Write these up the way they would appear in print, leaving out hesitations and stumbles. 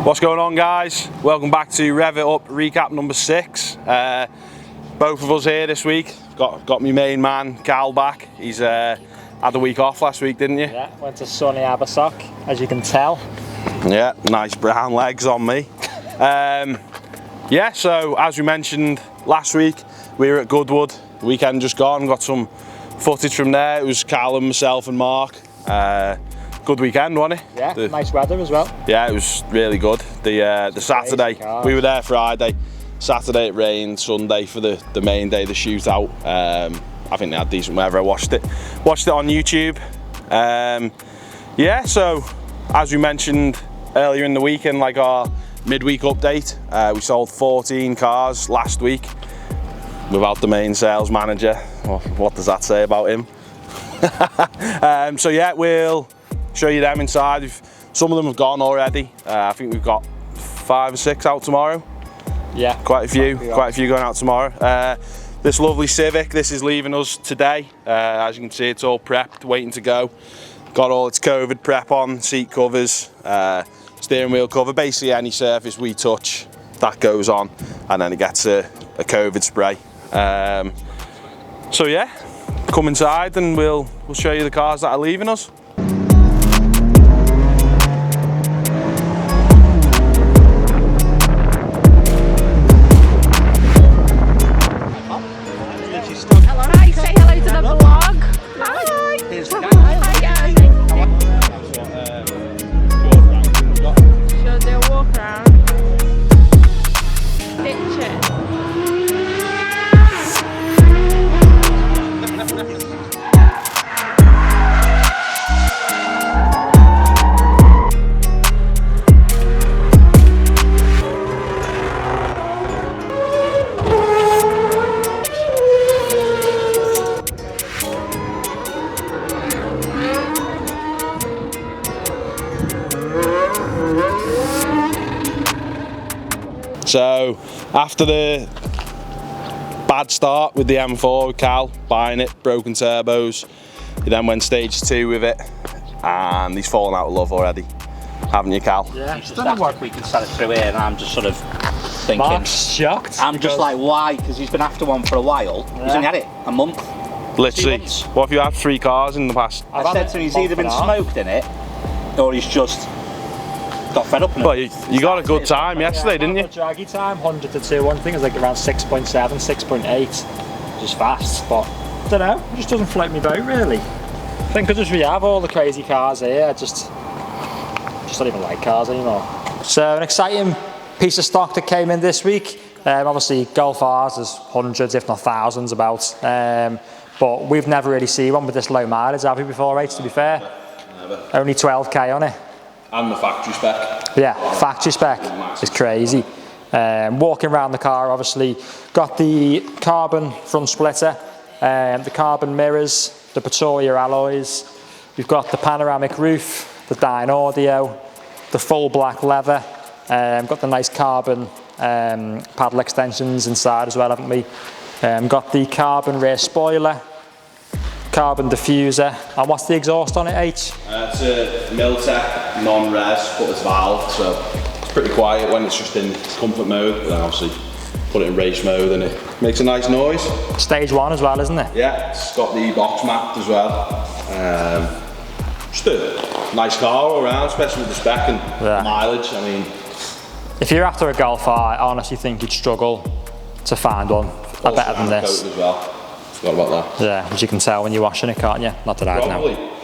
What's going on, guys? Welcome back to Rev-it Up recap number 6. Both of us here this week. Got my main man Cal back. He's had a week off last week, didn't you? Yeah, went to sunny Abersock, as you can tell. Yeah, nice brown legs on me. Yeah, so as we mentioned last week, we were at Goodwood. The weekend just gone, got some footage from there. It was Cal and myself and Mark. Good weekend, wasn't it? Yeah, nice weather as well. Yeah, it was really good. The Saturday, we were there Friday. Saturday it rained, Sunday for the main day, the shootout. I think they had decent weather. I watched it on YouTube. Yeah, so as we mentioned earlier in the weekend, like our midweek update, we sold 14 cars last week without the main sales manager. Well, what does that say about him? So yeah, we'll show you them inside. Some of them have gone already. I think we've got 5 or 6 out tomorrow. Yeah, quite a few going out tomorrow. This lovely Civic, this is leaving us today. As you can see, it's all prepped, waiting to go. Got all its COVID prep on, seat covers, steering wheel cover, basically any surface we touch, that goes on, and then it gets a COVID spray. So yeah, come inside and we'll show you the cars that are leaving us. So after the bad start with the M4 with Cal, buying it, broken turbos, he then went stage 2 with it, and he's fallen out of love already, haven't you, Cal? Yeah, I don't know what we can sell it through here, and I'm just sort of thinking. Mark's shocked. I'm just like, why? Because he's been after one for a while. Yeah. He's only had it a month. Literally. What if you had 3 cars in the past? I said to him, he's either been smoked in it, or he's just got fed up in it. Well, you got a good time yesterday, didn't you? Draggy time, 100 to 2, I think it was like around 6.7, 6.8, just fast, but I don't know, it just doesn't float me boat really. I think because we have all the crazy cars here, I just don't even like cars anymore. So an exciting piece of stock that came in this week. Obviously Golf Rs, there's hundreds if not thousands about, but we've never really seen one with this low mileage, have we, before, rates, to be fair? Never. Only 12k on it. And the factory spec. Yeah, factory spec is crazy. Walking around the car, obviously, got the carbon front splitter, the carbon mirrors, the Pretoria alloys. We've got the panoramic roof, the Dyne audio, the full black leather. Got the nice carbon paddle extensions inside as well, haven't we? Got the carbon rear spoiler, carbon diffuser, and what's the exhaust on it, H? It's a Miltech non-res, but it's valved, so it's pretty quiet when it's just in comfort mode, but then obviously put it in race mode and it makes a nice noise. Stage 1 as well, isn't it? Yeah, it's got the box mapped as well. Just a nice car all around, especially with the spec and mileage. I mean, if you're after a Golf R, I honestly think you'd struggle to find one better than this. As well. Forgot about that. Yeah, as you can tell when you're washing it, can't you? Not that I know.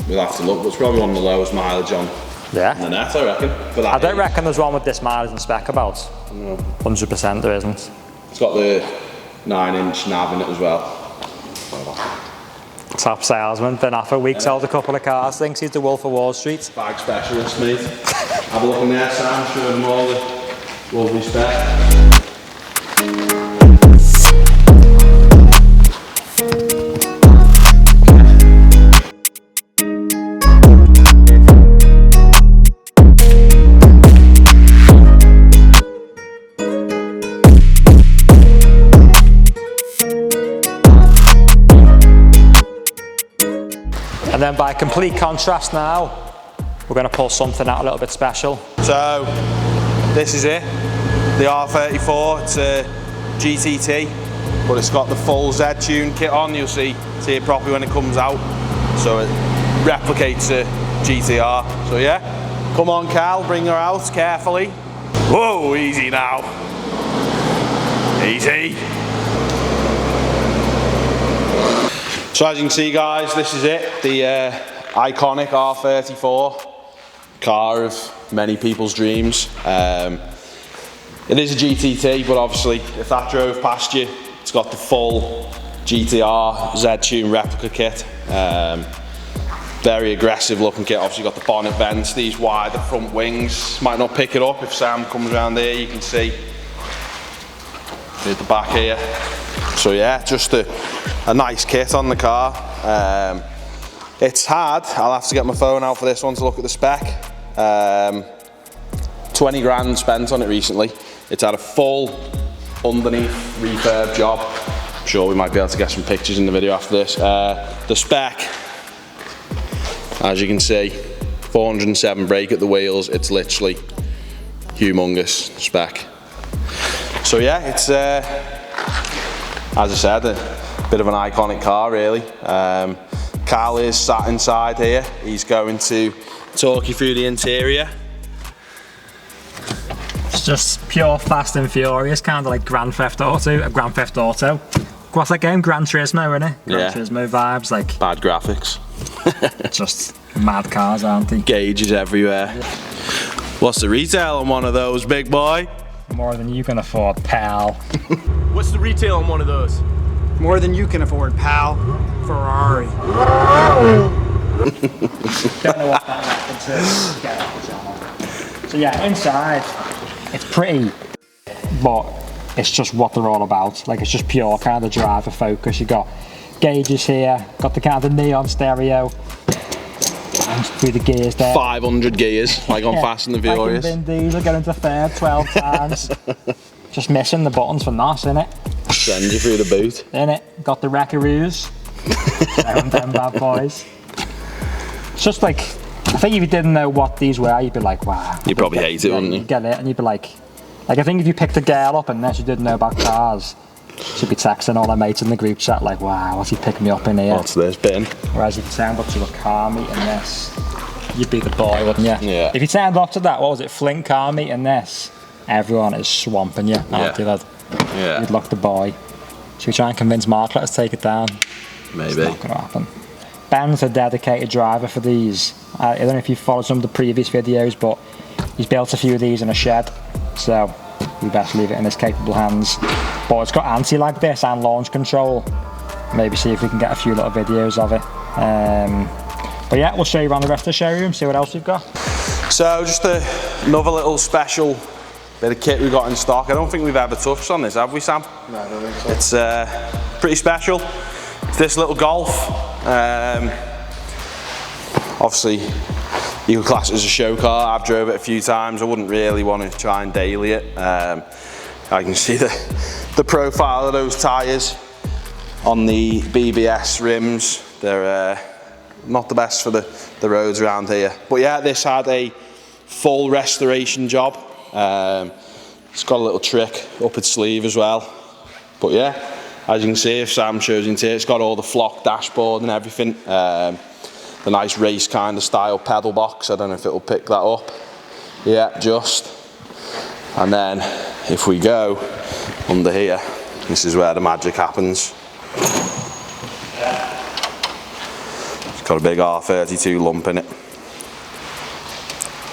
We'll have to look, but it's probably one of the lowest mileage on the net, I reckon. I don't reckon there's one with this mileage and spec about. No. 100% there isn't. It's got the 9-inch nav in it as well. Top salesman, been off a week, sold a couple of cars, thinks he's the Wolf of Wall Street. Bag specialist, mate. Have a look in there, Sam, show them all the lovely spec. And then by complete contrast now, we're going to pull something out a little bit special. So this is it, the R34. It's a GTT, but it's got the full Z-Tune kit on. You'll see it properly when it comes out. So it replicates a GTR. So yeah, come on Cal, bring her out carefully. Whoa, easy now. Easy. So as you can see guys, this is it, the iconic R34, car of many people's dreams. It is a GTT, but obviously if that drove past you, it's got the full GTR Z-Tune replica kit. Very aggressive looking kit. Obviously got the bonnet vents, these wider front wings. Might not pick it up if Sam comes around here, you can see at the back here. So yeah, just a nice kit on the car. It's had, I'll have to get my phone out for this one to look at the spec. 20 grand spent on it recently. It's had a full underneath refurb job. I'm sure we might be able to get some pictures in the video after this. The spec, as you can see, 407 brake at the wheels. It's literally humongous spec. So yeah, it's as I said, a bit of an iconic car really. Carl is sat inside here. He's going to talk you through the interior. It's just pure Fast and Furious, kind of like Grand Theft Auto. What's that game? Gran Turismo, isn't it? Gran Turismo vibes, like bad graphics. Just mad cars, aren't they? Gauges everywhere. What's the retail on one of those, big boy? More than you can afford, pal. What's the retail on one of those? More than you can afford, pal. Ferrari. Don't know what that reference is. So yeah, inside, it's pretty, but it's just what they're all about. Like, it's just pure kind of driver focus. You got gauges here, got the kind of neon stereo, and through the gears there. 500 gears, like on Fast and the Furious. Like in Vin Diesel, getting to third 12 times. Just missing the buttons for NOS, innit? Send you through the boot. Innit? Got the Wreckaroos. them bad boys. It's just like, I think if you didn't know what these were, you'd be like, wow. You'd probably hate it, wouldn't you? You'd get it and you'd be like I think if you picked a girl up and then she didn't know about cars, she'd be texting all her mates in the group chat like, wow, what's he picking me up in here? What's this bin? Whereas if you turned up to a car meet and this, you'd be the boy, wouldn't you? Yeah. If you turned up to that, what was it, Flint car meet and this, everyone is swamping you, aren't you, lad? Yeah. You'd look the boy. Should we try and convince Mark, let us take it down? Maybe. It's not going to happen. Ben's a dedicated driver for these. I don't know if you've followed some of the previous videos, but he's built a few of these in a shed, so we best leave it in his capable hands. But it's got anti-lag this and launch control. Maybe see if we can get a few little videos of it. But yeah, we'll show you around the rest of the showroom, see what else we've got. So just another little special bit of kit we got in stock. I don't think we've ever touched on this, have we, Sam? No, I don't think so. It's pretty special. It's this little Golf. Obviously, you could class it as a show car. I've drove it a few times. I wouldn't really want to try and daily it. I can see the profile of those tyres on the BBS rims. They're not the best for the roads around here. But yeah, this had a full restoration job. It's got a little trick up its sleeve as well. But yeah, as you can see, if Sam shows into it, it's got all the flock dashboard and everything. The nice race kind of style pedal box. I don't know if it'll pick that up. Yeah, just. And then if we go under here, this is where the magic happens. It's got a big R32 lump in it.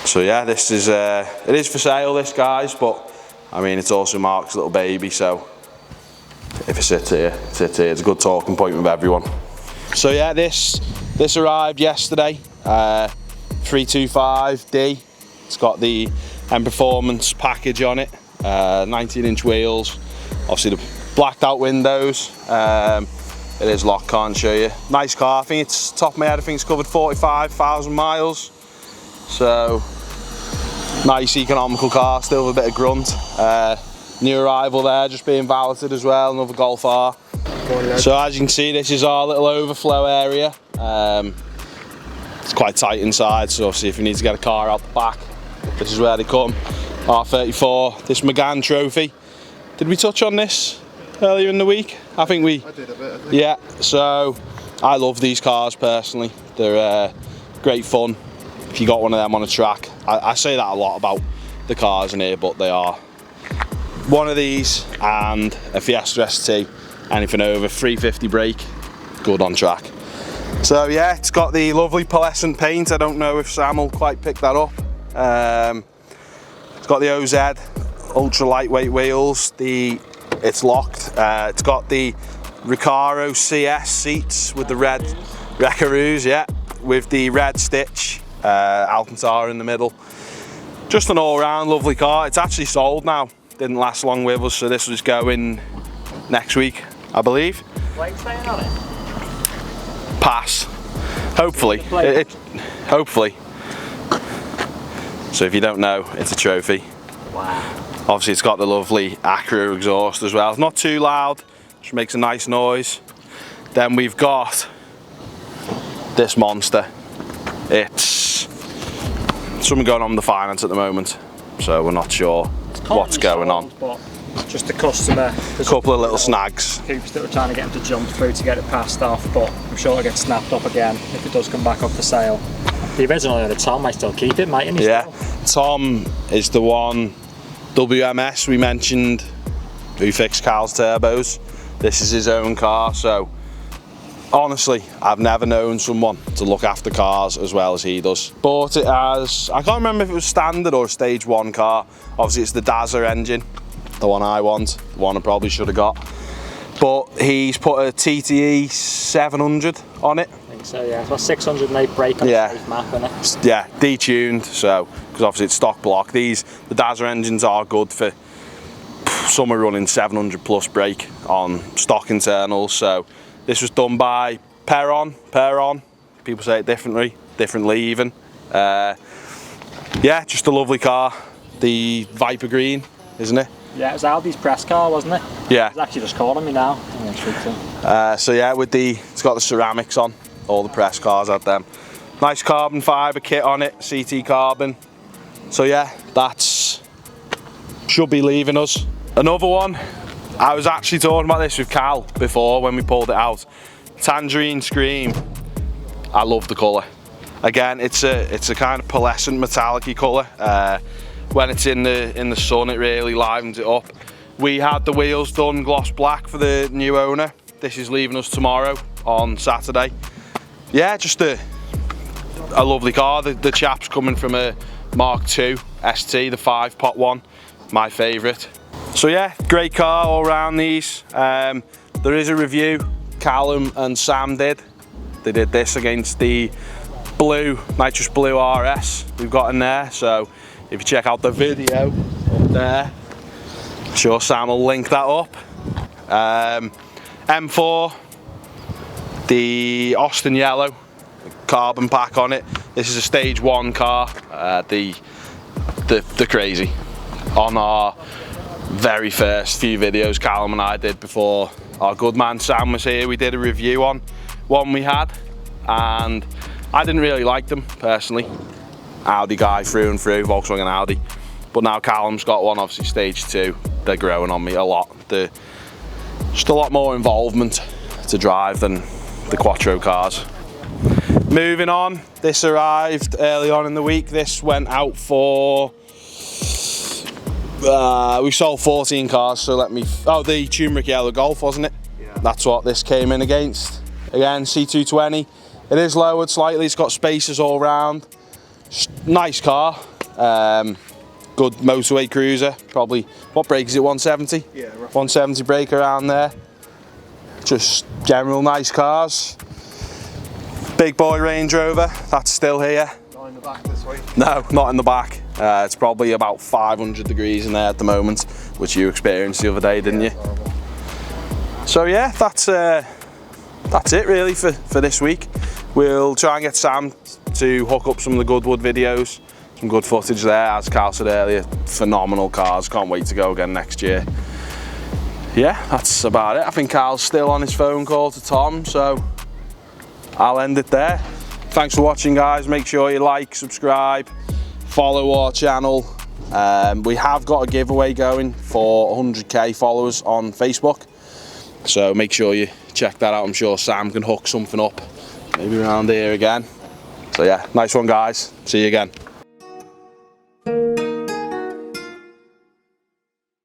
So yeah, this is it is for sale, this, guys, but I mean, it's also Mark's little baby, so if it sits here, it sits here. It's a good talking point with everyone. So yeah, this arrived yesterday, 325D. It's got the M Performance package on it, 19-inch wheels, obviously the blacked out windows. It is locked, can't show you. Nice car. I think it's, top of my head, I think it's covered 45,000 miles. So nice economical car, still with a bit of grunt. New arrival there, just being valeted as well, another Golf R. So as you can see, this is our little overflow area. It's quite tight inside, so obviously if you need to get a car out the back, this is where they come. R34, this McGann trophy. Did we touch on this earlier in the week? I think we... I did a bit, I think. Yeah, so I love these cars personally. They're great fun if you got one of them on a track. I say that a lot about the cars in here, but they are. One of these and a Fiesta ST, anything over 350 brake, good on track. So yeah, it's got the lovely pearlescent paint. I don't know if Sam will quite pick that up. It's got the OZ ultra lightweight wheels. It's locked. It's got the Recaro CS seats with the red Recaroos, yeah, with the red stitch, Alcantara in the middle. Just an all-round lovely car. It's actually sold now. Didn't last long with us, so this was going next week, I believe. Plate staying on it? Pass. Hopefully. Hopefully. So if you don't know, it's a trophy. Wow. Obviously it's got the lovely Acura exhaust as well. It's not too loud, which makes a nice noise. Then we've got this monster. It's something going on with the finance at the moment, so we're not sure what's going on. But just the customer. A couple of little snags. Hoops that we're trying to get him to jump through to get it passed off, but I'm sure it'll get snapped up again if it does come back up for sale. The original owner, Tom, might still keep it, mightn't he? Yeah, Tom is the one, WMS we mentioned, who fixed Carl's turbos. This is his own car, so honestly, I've never known someone to look after cars as well as he does. Bought it as, I can't remember if it was standard or stage 1 car. Obviously it's the Dazzler engine, the one I want, the one I probably should have got. But he's put a TTE 700 on it. I think so, yeah. It's got 608 brake on the safe map, isn't it? Yeah, detuned, so, because obviously it's stock block. The Dazzler engines are good for, some are running 700 plus brake on stock internals, so this was done by Perron, people say it differently even. Yeah, just a lovely car. The Viper Green, isn't it? Yeah, it was Aldi's press car, wasn't it? Yeah. He's actually just calling me now. So yeah, it's got the ceramics on, all the press cars had them. Nice carbon fibre kit on it, CT carbon. So yeah, should be leaving us. Another one, I was actually talking about this with Cal before when we pulled it out. Tangerine Scream, I love the colour. Again, it's a kind of pearlescent metallic-y colour. When it's in the sun, it really livens it up. We had the wheels done gloss black for the new owner. This is leaving us tomorrow on Saturday. Yeah, just a lovely car. The chap's coming from a Mark II ST, the 5-pot one, my favourite. So yeah, great car all around these. There is a review Callum and Sam did. They did this against the nitrous blue RS we've got in there. So if you check out the video up there, I'm sure Sam will link that up. M4, the Austin yellow, carbon pack on it. This is a stage 1 car, the crazy. On our very first few videos Callum and I did before our good man Sam was here, we did a review on one we had, and I didn't really like them personally. Audi guy through and through, Volkswagen Audi. But now Callum's got one, obviously stage 2. They're growing on me a lot. Just a lot more involvement to drive than the Quattro cars. Moving on, this arrived early on in the week. This went out for, we sold 14 cars, so the turmeric yellow Golf, wasn't it? Yeah. That's what this came in against. Again, C220. It is lowered slightly, it's got spacers all round. Nice car, good motorway cruiser, probably, what brake is it, 170? Yeah, roughly. 170 brake around there. Just general nice cars. Big boy Range Rover, that's still here. Not in the back this week? No, not in the back. It's probably about 500 degrees in there at the moment, which you experienced the other day, didn't you? Horrible. So yeah, that's it really for this week. We'll try and get Sam to hook up some of the Goodwood videos, some good footage there. As Carl said earlier, phenomenal cars, can't wait to go again next year. Yeah, that's about it. I think Carl's still on his phone call to Tom, so I'll end it there. thanks for watching, guys. Make sure you like, subscribe, follow our channel. We have got a giveaway going for 100k followers on Facebook, so make sure you check that out. I'm sure Sam can hook something up maybe around here again. So yeah, nice one, guys. See you again.